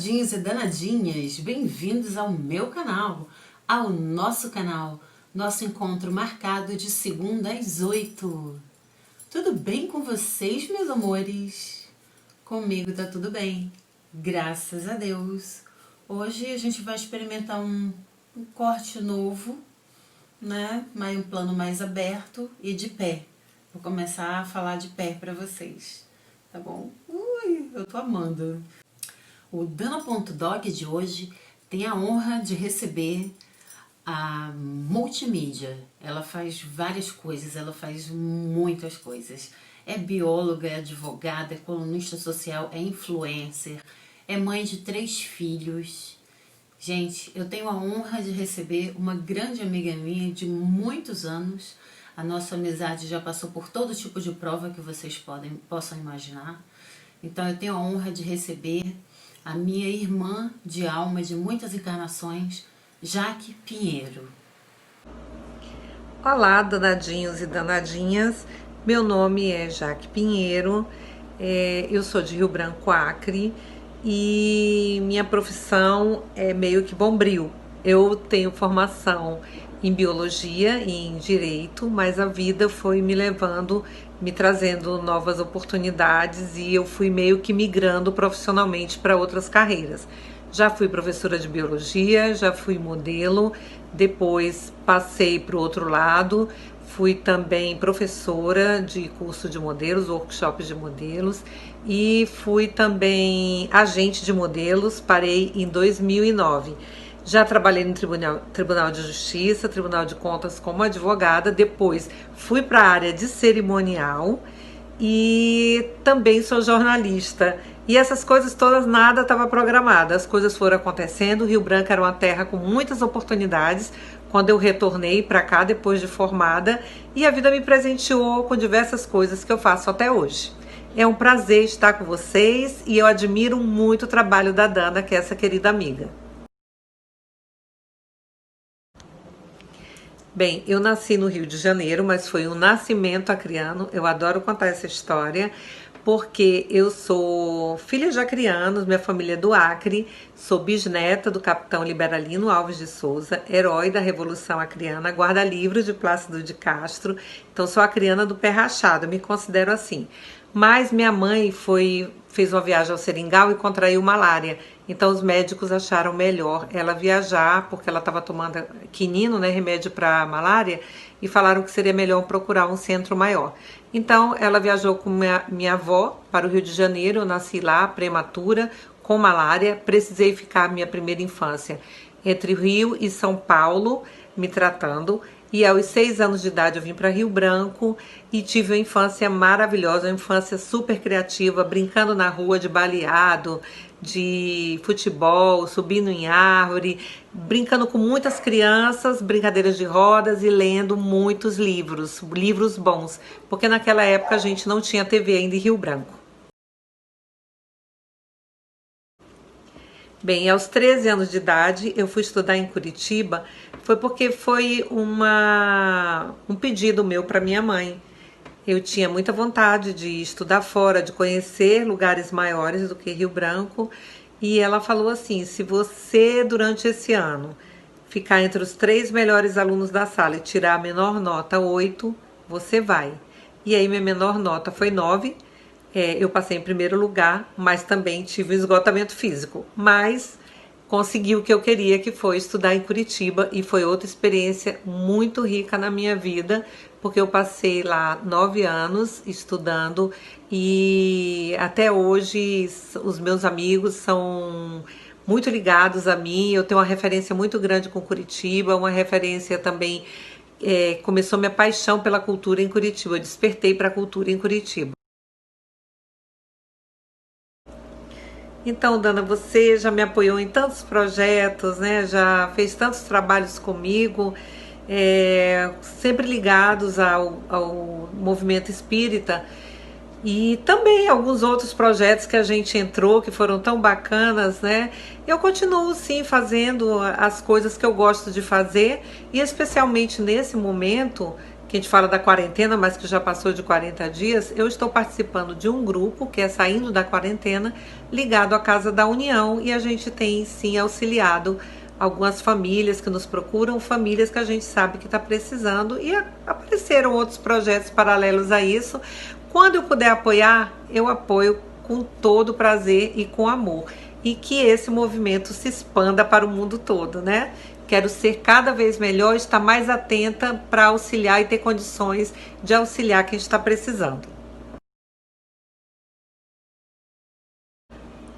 danadinhos e danadinhas, bem-vindos ao meu canal, ao nosso canal, nosso encontro marcado de segunda às 8. Tudo bem com vocês, meus amores? Comigo tá tudo bem, graças a Deus. Hoje a gente vai experimentar um corte novo, né? Um plano mais aberto e de pé. Vou começar a falar de pé pra vocês, tá bom? Ui, eu tô amando. O Dana.dog de hoje tem a honra de receber a multimídia. Ela faz várias coisas, ela faz muitas coisas. É bióloga, é advogada, é colunista social, é influencer, é mãe de 3 filhos. Gente, eu tenho a honra de receber uma grande amiga minha de muitos anos. A nossa amizade já passou por todo tipo de prova que vocês possam imaginar. Então eu tenho a honra de receber a minha irmã de alma de muitas encarnações, Jaque Pinheiro. Olá, danadinhos e danadinhas. Meu nome é Jaque Pinheiro, eu sou de Rio Branco, Acre, e minha profissão é meio que bombril. Eu tenho formação em biologia e em direito, mas a vida foi me levando, me trazendo novas oportunidades e eu fui meio que migrando profissionalmente para outras carreiras. Já fui professora de biologia, já fui modelo, depois passei para o outro lado, fui também professora de curso de modelos, workshops de modelos, e fui também agente de modelos, parei em 2009. Já trabalhei no Tribunal de Justiça, Tribunal de Contas como advogada, depois fui para a área de cerimonial e também sou jornalista. E essas coisas todas, nada estava programado, as coisas foram acontecendo. Rio Branco era uma terra com muitas oportunidades quando eu retornei para cá depois de formada e a vida me presenteou com diversas coisas que eu faço até hoje. É um prazer estar com vocês e eu admiro muito o trabalho da Dana, que é essa querida amiga. Bem, eu nasci no Rio de Janeiro, mas foi um nascimento acriano. Eu adoro contar essa história, porque eu sou filha de acrianos, minha família é do Acre, sou bisneta do capitão Liberalino Alves de Souza, herói da Revolução Acreana, guarda-livros de Plácido de Castro, então sou acriana do pé rachado, me considero assim. Mas minha mãe fez uma viagem ao Seringal e contraiu malária. Então os médicos acharam melhor ela viajar, porque ela estava tomando quinino, né, remédio para malária, e falaram que seria melhor procurar um centro maior. Então ela viajou com minha avó para o Rio de Janeiro, eu nasci lá, prematura, com malária, precisei ficar minha primeira infância entre Rio e São Paulo, me tratando. E aos 6 anos de idade eu vim para Rio Branco e tive uma infância maravilhosa, uma infância super criativa, brincando na rua de baleado, de futebol, subindo em árvore, brincando com muitas crianças, brincadeiras de rodas e lendo muitos livros, livros bons, porque naquela época a gente não tinha TV ainda em Rio Branco. Bem, aos 13 anos de idade eu fui estudar em Curitiba, foi porque foi um pedido meu para minha mãe. Eu tinha muita vontade de estudar fora, de conhecer lugares maiores do que Rio Branco, e ela falou assim: se você durante esse ano ficar entre os 3 melhores alunos da sala e tirar a menor nota 8, você vai. E aí minha menor nota foi 9. Eu passei em primeiro lugar, mas também tive um esgotamento físico. Mas consegui o que eu queria, que foi estudar em Curitiba, e foi outra experiência muito rica na minha vida, porque eu passei lá 9 anos estudando e até hoje os meus amigos são muito ligados a mim. Eu tenho uma referência muito grande com Curitiba, uma referência também, começou minha paixão pela cultura em Curitiba, eu despertei para a cultura em Curitiba. Então, Dana, você já me apoiou em tantos projetos, né? Já fez tantos trabalhos comigo, sempre ligados ao movimento espírita, e também alguns outros projetos que a gente entrou que foram tão bacanas, né? Eu continuo sim fazendo as coisas que eu gosto de fazer, e especialmente nesse momento que a gente fala da quarentena, mas que já passou de 40 dias, eu estou participando de um grupo que é Saindo da Quarentena, ligado à Casa da União, e a gente tem sim auxiliado algumas famílias que nos procuram, famílias que a gente sabe que está precisando, e apareceram outros projetos paralelos a isso. Quando eu puder apoiar, eu apoio com todo prazer e com amor, e que esse movimento se expanda para o mundo todo, né? Quero ser cada vez melhor, estar mais atenta para auxiliar e ter condições de auxiliar quem está precisando.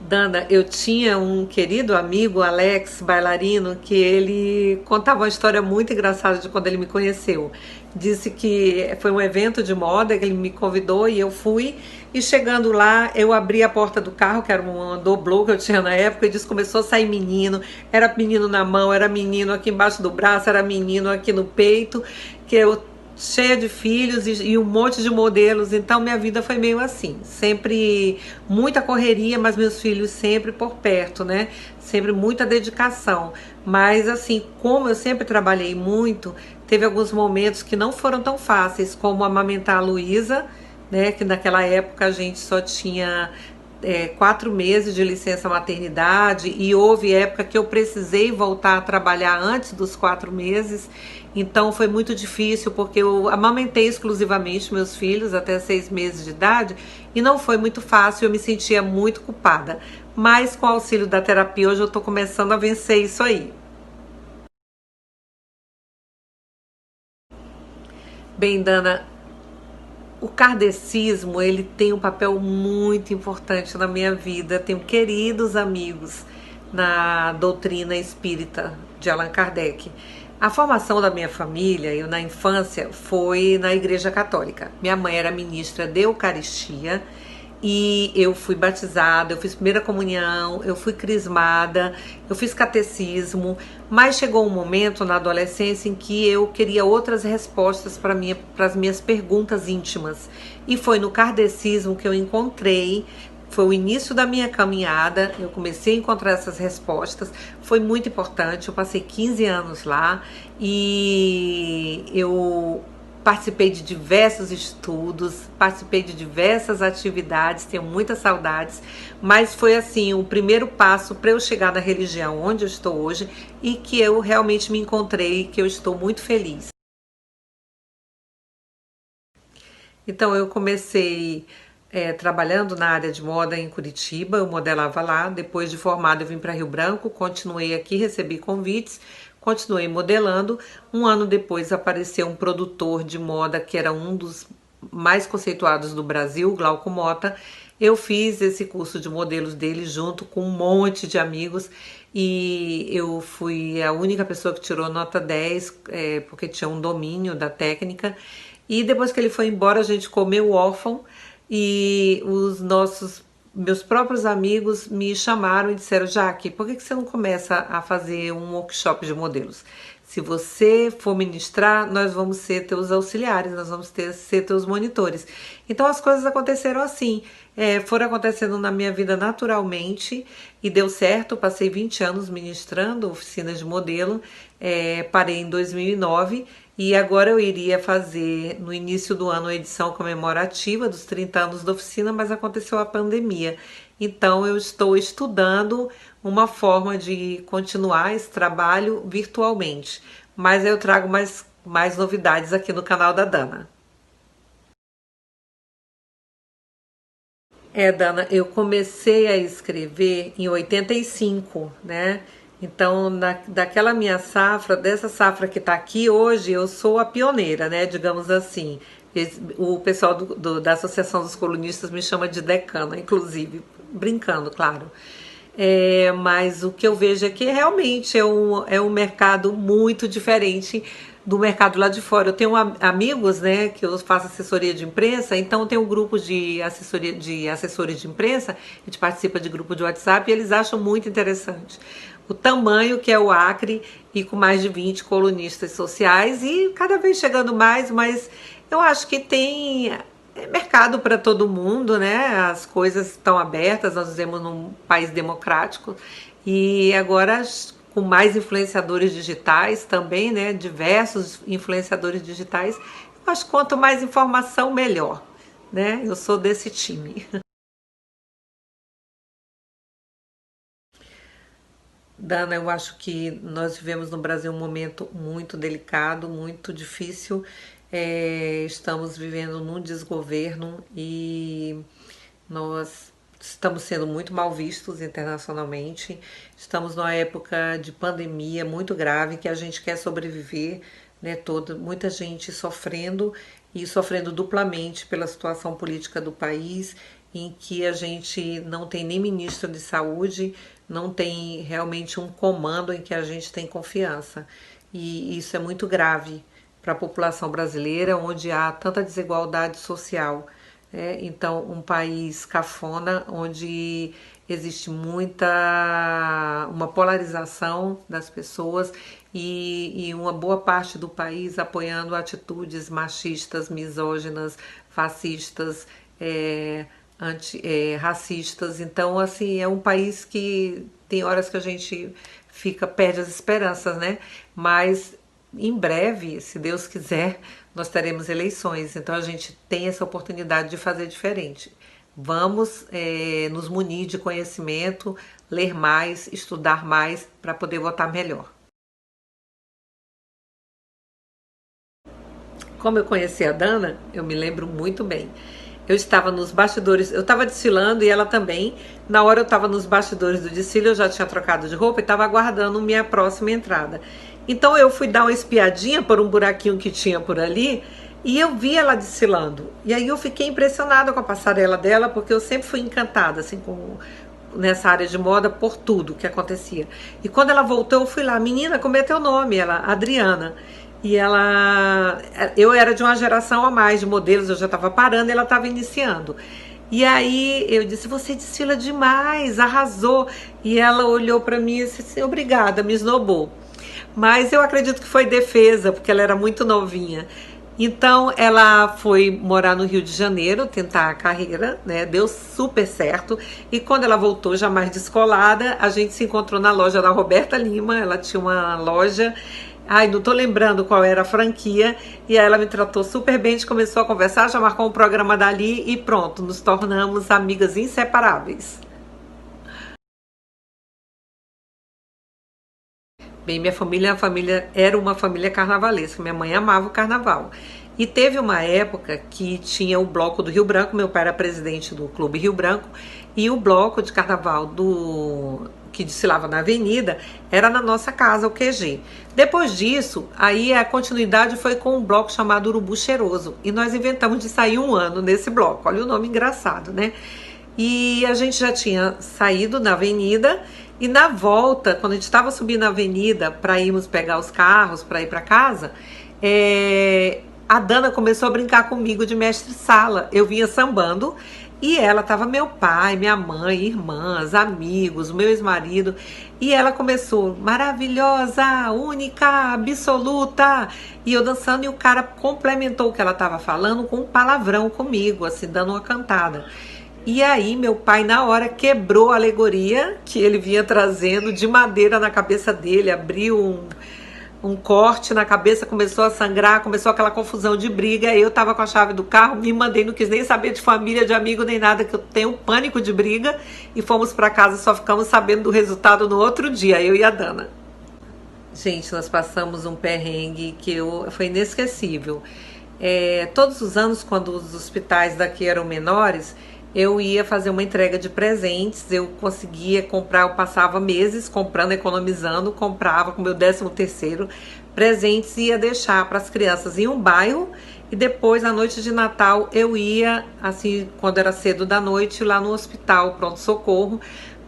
Dana, eu tinha um querido amigo, Alex, bailarino, que ele contava uma história muito engraçada de quando ele me conheceu. Disse que foi um evento de moda que ele me convidou e eu fui. E chegando lá, eu abri a porta do carro, que era uma doblô que eu tinha na época, e disse que começou a sair menino. Era menino na mão, era menino aqui embaixo do braço, era menino aqui no peito, que eu cheia de filhos e um monte de modelos, então minha vida foi meio assim, sempre muita correria, mas meus filhos sempre por perto, né? Sempre muita dedicação, mas assim, como eu sempre trabalhei muito, teve alguns momentos que não foram tão fáceis, como amamentar a Luísa, né? Que naquela época a gente só tinha 4 meses de licença maternidade, e houve época que eu precisei voltar a trabalhar antes dos 4 meses, então foi muito difícil porque eu amamentei exclusivamente meus filhos até 6 meses de idade e não foi muito fácil, eu me sentia muito culpada, mas com o auxílio da terapia hoje eu estou começando a vencer isso aí. Bem, Dana, o kardecismo, ele tem um papel muito importante na minha vida. Tenho queridos amigos na doutrina espírita de Allan Kardec. A formação da minha família, eu na infância, foi na Igreja Católica. Minha mãe era ministra de Eucaristia e eu fui batizada, eu fiz primeira comunhão, eu fui crismada, eu fiz catecismo, mas chegou um momento na adolescência em que eu queria outras respostas para as minhas perguntas íntimas, e foi no kardecismo que eu encontrei. Foi o início da minha caminhada, eu comecei a encontrar essas respostas, foi muito importante, eu passei 15 anos lá e eu participei de diversos estudos, participei de diversas atividades, tenho muitas saudades, mas foi assim o primeiro passo para eu chegar na religião onde eu estou hoje e que eu realmente me encontrei, que eu estou muito feliz. Então eu comecei trabalhando na área de moda em Curitiba, eu modelava lá, depois de formada eu vim para Rio Branco, continuei aqui, recebi convites, continuei modelando. Um ano depois apareceu um produtor de moda que era um dos mais conceituados do Brasil, Glauco Mota. Eu fiz esse curso de modelos dele junto com um monte de amigos e eu fui a única pessoa que tirou nota 10, porque tinha um domínio da técnica. E depois que ele foi embora, a gente comeu órfão e meus próprios amigos me chamaram e disseram: Jaque, por que você não começa a fazer um workshop de modelos? Se você for ministrar, nós vamos ser teus auxiliares, nós vamos ser teus monitores. Então as coisas aconteceram assim, foram acontecendo na minha vida naturalmente e deu certo. Passei 20 anos ministrando oficinas de modelo, parei em 2009 e agora eu iria fazer no início do ano a edição comemorativa dos 30 anos da oficina, mas aconteceu a pandemia. Então eu estou estudando uma forma de continuar esse trabalho virtualmente. Mas eu trago mais novidades aqui no canal da Dana. Dana, eu comecei a escrever em 85, né? Então, daquela minha safra, dessa safra que está aqui hoje, eu sou a pioneira, né? Digamos assim. O pessoal da Associação dos Colunistas me chama de decana, inclusive, brincando, claro. Mas o que eu vejo é que realmente é um mercado muito diferente do mercado lá de fora. Eu tenho amigos, né, que eu faço assessoria de imprensa, então tem um grupo de assessoria de assessores de imprensa, a gente participa de grupo de WhatsApp e eles acham muito interessante o tamanho que é o Acre, e com mais de 20 colunistas sociais e cada vez chegando mais, mas eu acho que tem mercado para todo mundo, né? As coisas estão abertas, nós vivemos num país democrático e agora com mais influenciadores digitais também, né? Diversos influenciadores digitais, eu acho que quanto mais informação, melhor, né? Eu sou desse time. Dana, eu acho que nós vivemos no Brasil um momento muito delicado, muito difícil. Estamos vivendo num desgoverno e nós estamos sendo muito mal vistos internacionalmente. Estamos numa época de pandemia muito grave que a gente quer sobreviver, né? Muita gente sofrendo e sofrendo duplamente pela situação política do país, em que a gente não tem nem ministro de saúde, não tem realmente um comando em que a gente tem confiança. E isso é muito grave para a população brasileira, onde há tanta desigualdade social. Então, um país cafona, onde existe uma polarização das pessoas e uma boa parte do país apoiando atitudes machistas, misóginas, fascistas, racistas. Então, assim, é um país que tem horas que a gente perde as esperanças, né? Mas em breve, se Deus quiser, nós teremos eleições. Então a gente tem essa oportunidade de fazer diferente. Vamos nos munir de conhecimento, ler mais, estudar mais para poder votar melhor. Como eu conheci a Dana, eu me lembro muito bem. Eu estava nos bastidores, eu estava desfilando e ela também. Na hora eu estava nos bastidores do desfile, eu já tinha trocado de roupa e estava aguardando minha próxima entrada. Então eu fui dar uma espiadinha por um buraquinho que tinha por ali e eu vi ela desfilando. E aí eu fiquei impressionada com a passarela dela, porque eu sempre fui encantada assim nessa área de moda por tudo que acontecia. E quando ela voltou, eu fui lá, menina, como é teu nome? Ela, Adriana. E eu era de uma geração a mais de modelos, eu já estava parando e ela estava iniciando. E aí eu disse, você desfila demais, arrasou. E ela olhou para mim e disse assim, obrigada, me esnobou. Mas eu acredito que foi defesa, porque ela era muito novinha. Então ela foi morar no Rio de Janeiro, tentar a carreira, né? Deu super certo. E quando ela voltou, já mais descolada, a gente se encontrou na loja da Roberta Lima. Ela tinha uma loja, não tô lembrando qual era a franquia. E aí ela me tratou super bem, a gente começou a conversar, já marcou um programa dali e pronto, nos tornamos amigas inseparáveis. Bem, minha família era uma família carnavalesca, minha mãe amava o carnaval. E teve uma época que tinha o bloco do Rio Branco, meu pai era presidente do Clube Rio Branco, e o bloco de carnaval que desfilava na avenida era na nossa casa, o QG. Depois disso, aí a continuidade foi com um bloco chamado Urubu Cheiroso, e nós inventamos de sair um ano nesse bloco, olha o nome engraçado, né? E a gente já tinha saído na avenida e na volta, quando a gente estava subindo a avenida para irmos pegar os carros para ir para casa, a Dana começou a brincar comigo de mestre-sala. Eu vinha sambando e ela estava meu pai, minha mãe, irmãs, amigos, meu ex-marido. E ela começou, maravilhosa, única, absoluta. E eu dançando e o cara complementou o que ela estava falando com um palavrão comigo, assim, dando uma cantada. E aí meu pai na hora quebrou a alegoria que ele vinha trazendo de madeira na cabeça dele, abriu um corte na cabeça, começou a sangrar, começou aquela confusão de briga. Eu tava com a chave do carro, me mandei, não quis nem saber de família, de amigo, nem nada, que eu tenho pânico de briga. E fomos para casa, só ficamos sabendo do resultado no outro dia, eu e a Dana. Gente, nós passamos um perrengue que foi inesquecível. Todos os anos, quando os hospitais daqui eram menores, eu ia fazer uma entrega de presentes, eu conseguia comprar, eu passava meses comprando, economizando, comprava com meu 13º presentes e ia deixar para as crianças em um bairro e depois, na noite de Natal, eu ia, assim, quando era cedo da noite, lá no hospital, pronto-socorro,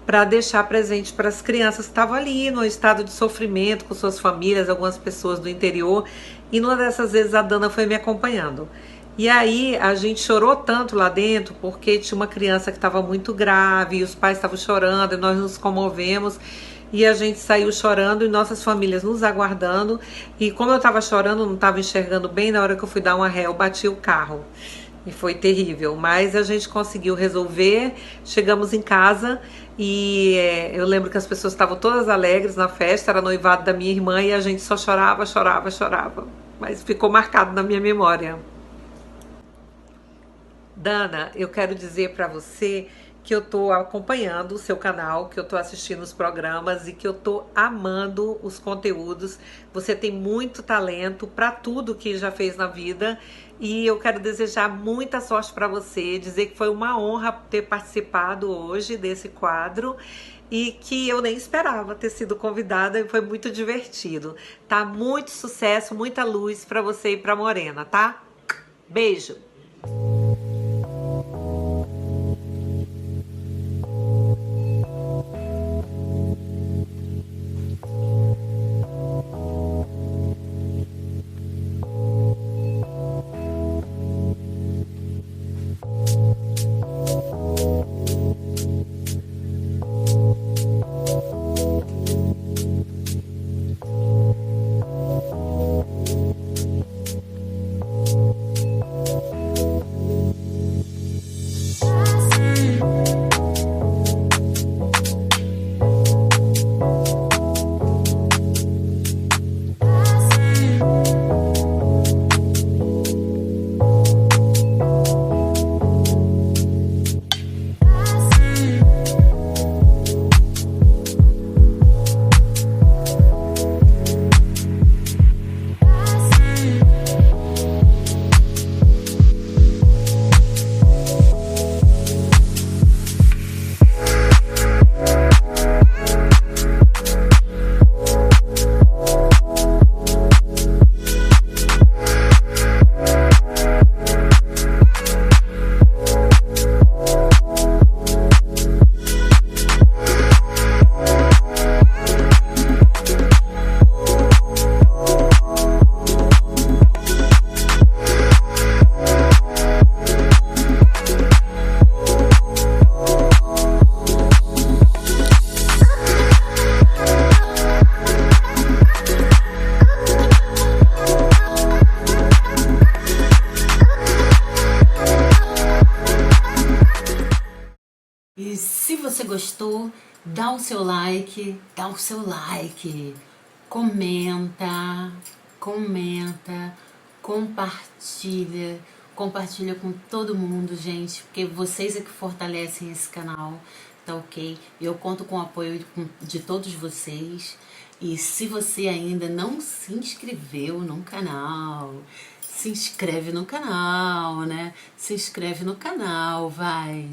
para deixar presente para as crianças que estavam ali, no estado de sofrimento, com suas famílias, algumas pessoas do interior, e numa dessas vezes a Dana foi me acompanhando. E aí a gente chorou tanto lá dentro, porque tinha uma criança que estava muito grave, e os pais estavam chorando, e nós nos comovemos, e a gente saiu chorando, e nossas famílias nos aguardando, e como eu estava chorando, não estava enxergando bem, na hora que eu fui dar uma ré, eu bati o carro, e foi terrível, mas a gente conseguiu resolver, chegamos em casa, e eu lembro que as pessoas estavam todas alegres na festa, era noivado da minha irmã, e a gente só chorava, mas ficou marcado na minha memória. Dana, eu quero dizer para você que eu tô acompanhando o seu canal, que eu tô assistindo os programas e que eu tô amando os conteúdos. Você tem muito talento para tudo que já fez na vida e eu quero desejar muita sorte para você, dizer que foi uma honra ter participado hoje desse quadro e que eu nem esperava ter sido convidada e foi muito divertido. Tá? Muito sucesso, muita luz para você e para Morena, tá? Beijo! E se você gostou, dá o seu like, comenta, compartilha com todo mundo, gente, porque vocês é que fortalecem esse canal, tá ok? Eu conto com o apoio de todos vocês. E se você ainda não se inscreveu no canal, se inscreve no canal, né? Se inscreve no canal, vai!